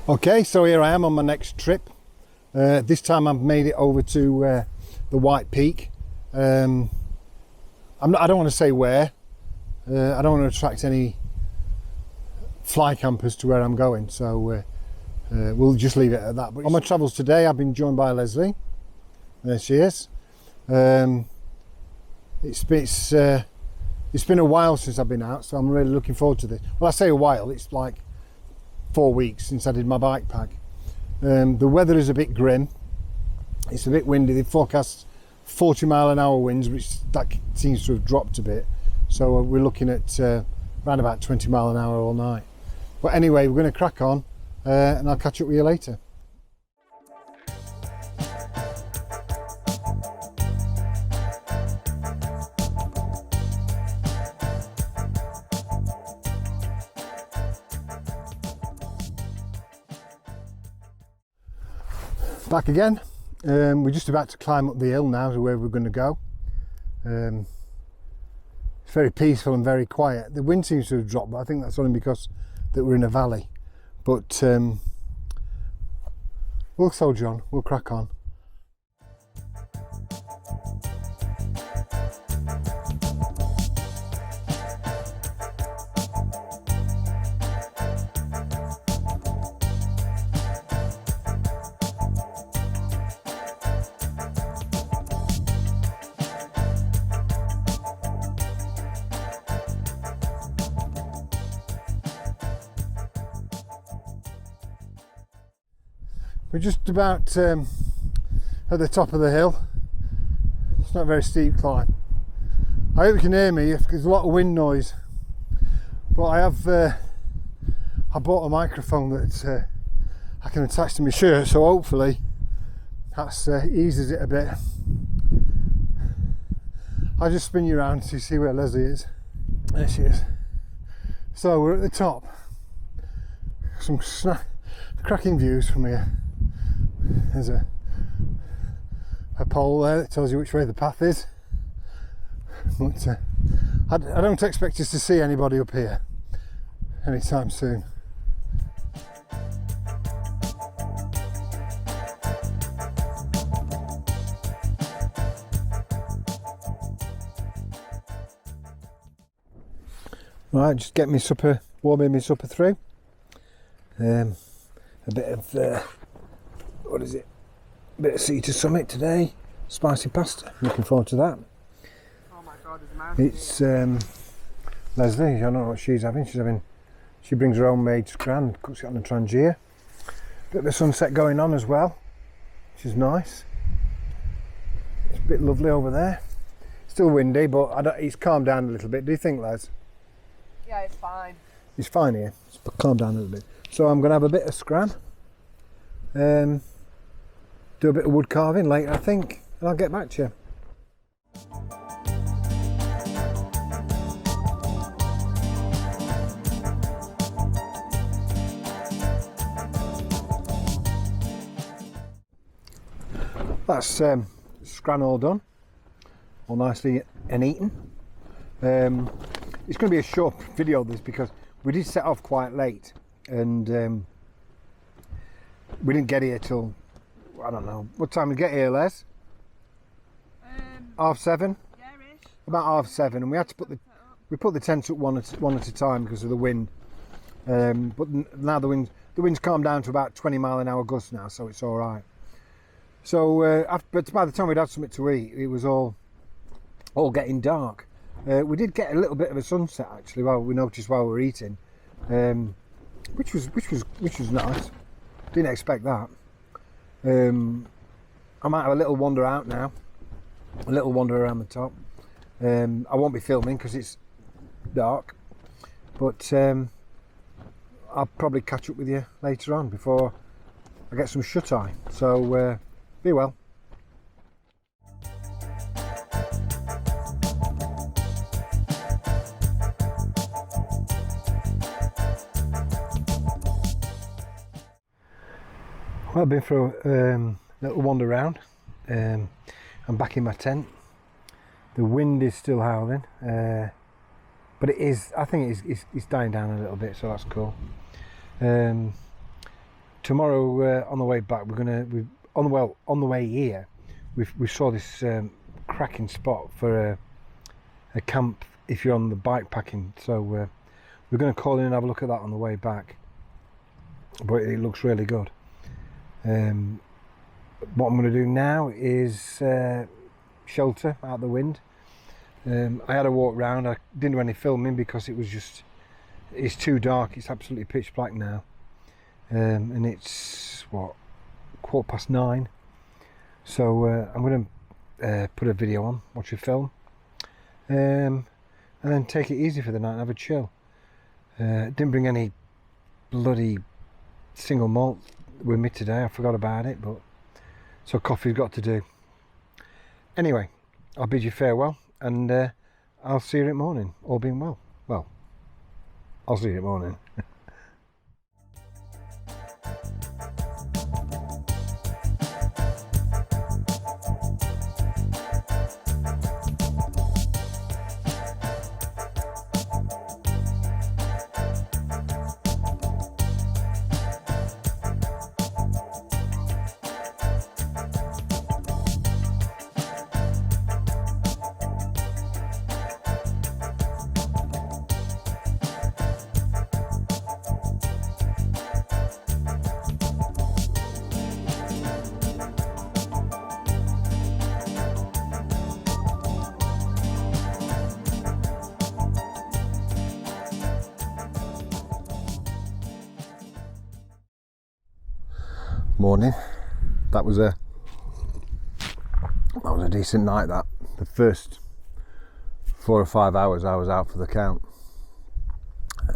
Okay, so here I am on my next trip. This time I've made it over to the White Peak. I don't want to say where. I don't want to attract any fly campers to where I'm going, so we'll just leave it at that. But on my travels today, I've been joined by Lesley. There she is. It's been a while since I've been out, so I'm really looking forward to this. Well, I say a while, it's like 4 weeks since I did my bike pack. The weather is a bit grim. It's a bit windy. They forecast 40-mile-an-hour winds, which that seems to have dropped a bit. So we're looking at around about 20 mile an hour all night. But anyway, we're going to crack on, and I'll catch up with you later. Back again. We're just about to climb up the hill now to where we're going to go. It's very peaceful and very quiet. The wind seems to have dropped, but I think that's only because that we're in a valley. But we'll soldier on, we'll crack on. We're just about at the top of the hill. It's not a very steep climb. I hope you can hear me if there's a lot of wind noise. But I bought a microphone that I can attach to my shirt, so hopefully that eases it a bit. I'll just spin you around to see where Lesley is. There she is. So we're at the top. Some cracking views from here. There's a pole there that tells you which way the path is. But I don't expect us to see anybody up here anytime soon. Right, just get me supper, warming my supper through. A bit of what is it? A bit of sea to summit today. Spicy pasta. Looking forward to that. Oh my God, it's Lesley. I don't know what she's having. She brings her own made scran, cooks it on a trangia. Bit of a sunset going on as well, which is nice. It's a bit lovely over there. Still windy, but it's calmed down a little bit. Do you think, Les? Yeah, it's fine. It's fine here. It's calmed down a little bit. So I'm going to have a bit of scran. Do a bit of wood carving later, I think, and I'll get back to you. That's scran all done, all nicely and eaten. It's going to be a short video, this, because we did set off quite late, and we didn't get here till, I don't know, what time we get here, Les? 7:30? Yeah-ish. About 7:30, and we had to put the tent up one at a time because of the wind. But now the wind's calmed down to about 20 mile an hour gusts now, so it's all right. So, but by the time we'd had something to eat, it was all getting dark. We did get a little bit of a sunset actually. We noticed while we were eating, which was nice. Didn't expect that. I might have a little wander out now, a little wander around the top. I won't be filming because it's dark, but I'll probably catch up with you later on before I get some shut-eye. So be well. Well, I've been for a little wander around. I'm back in my tent. The wind is still howling, but I think it's dying down a little bit, so that's cool. tomorrow on the way back on the way here we saw this cracking spot for a camp if you're on the bike packing, so we're going to call in and have a look at that on the way back, but it looks really good. What I'm going to do now is shelter out the wind. I had a walk round. I didn't do any filming because it's too dark. It's absolutely pitch black now, and it's what, 9:15, so I'm going to put a video on, watch a film, and then take it easy for the night and have a chill. Didn't bring any bloody single malt with me today. I forgot about it, but so coffee's got to do. Anyway, I'll bid you farewell, and I'll see you in the morning, all being well. Well, I'll see you in the morning. Morning. That was a decent night. That the first 4 or 5 hours I was out for the count.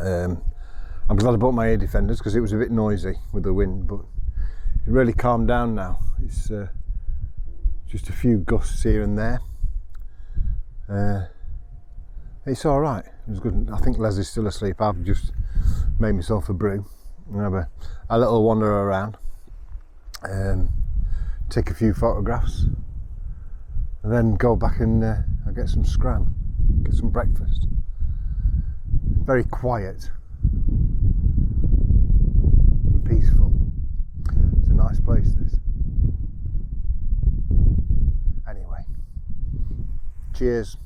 I'm glad I bought my ear defenders because it was a bit noisy with the wind, but it really calmed down now. It's just a few gusts here and there. It's all right. It was good. I think Leslie's still asleep. I've just made myself a brew and have a little wander around. Take a few photographs and then go back and I'll get some scran, get some breakfast. Very quiet and peaceful. It's a nice place, this. Anyway, cheers.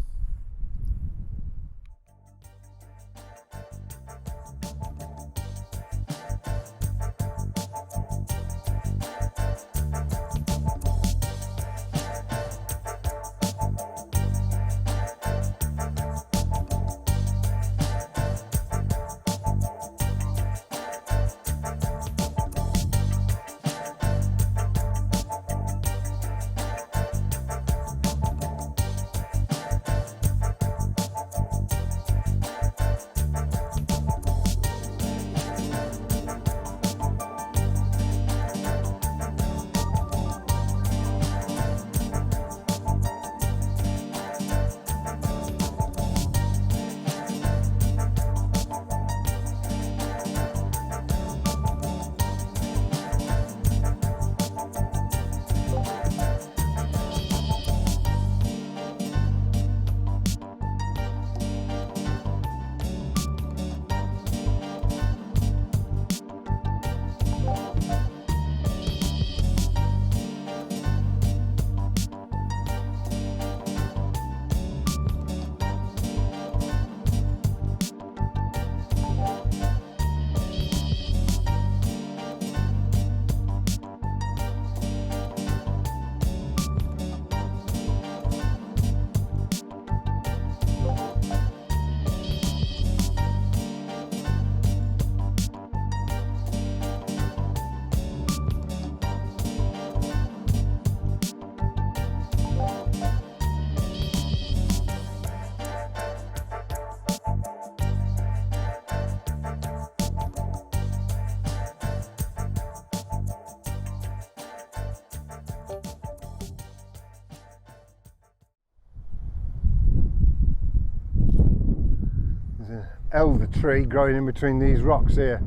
Elder tree growing in between these rocks here.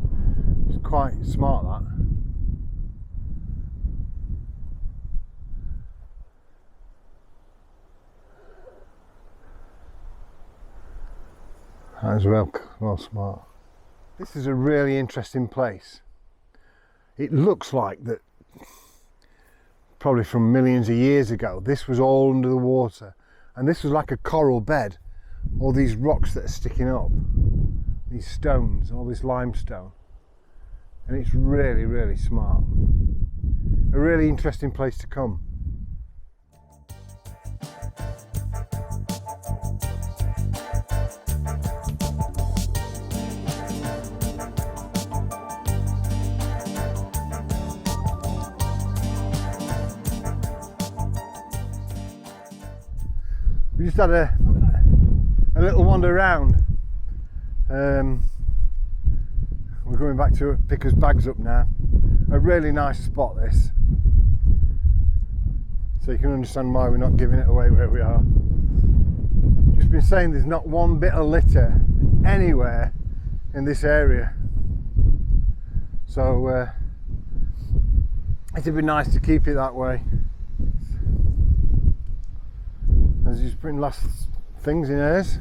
It's quite smart, that. That is well smart. This is a really interesting place. it looks like that probably from millions of years ago this was all under the water, and this was like a coral bed. All these rocks that are sticking up, these stones, all this limestone, and it's really, really smart. A really interesting place to come. We just had a little wander around. We're going back to pick us bags up now. A really nice spot this, so you can understand why we're not giving it away where we are. Just been saying there's not one bit of litter anywhere in this area, so it'd be nice to keep it that way. Let's just bring last things in ours,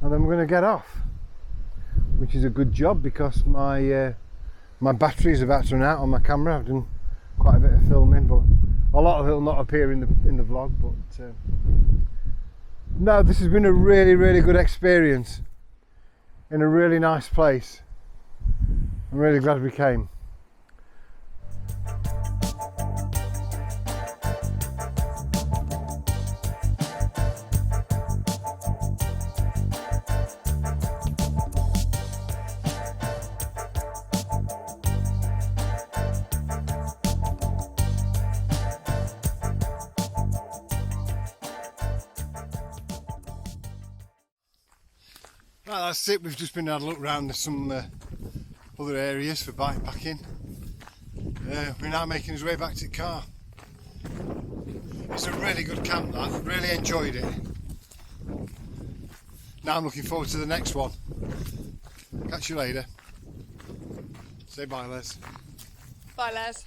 and then we're going to get off, which is a good job because my battery is about to run out on my camera. I've done quite a bit of filming, but a lot of it will not appear in the vlog. But no, this has been a really, really good experience in a really nice place. I'm really glad we came. Right, that's it. We've just been had a look round some other areas for bikepacking. We're now making our way back to the car. It's a really good camp, that. Really enjoyed it. Now I'm looking forward to the next one. Catch you later. Say bye, Les. Bye, Les.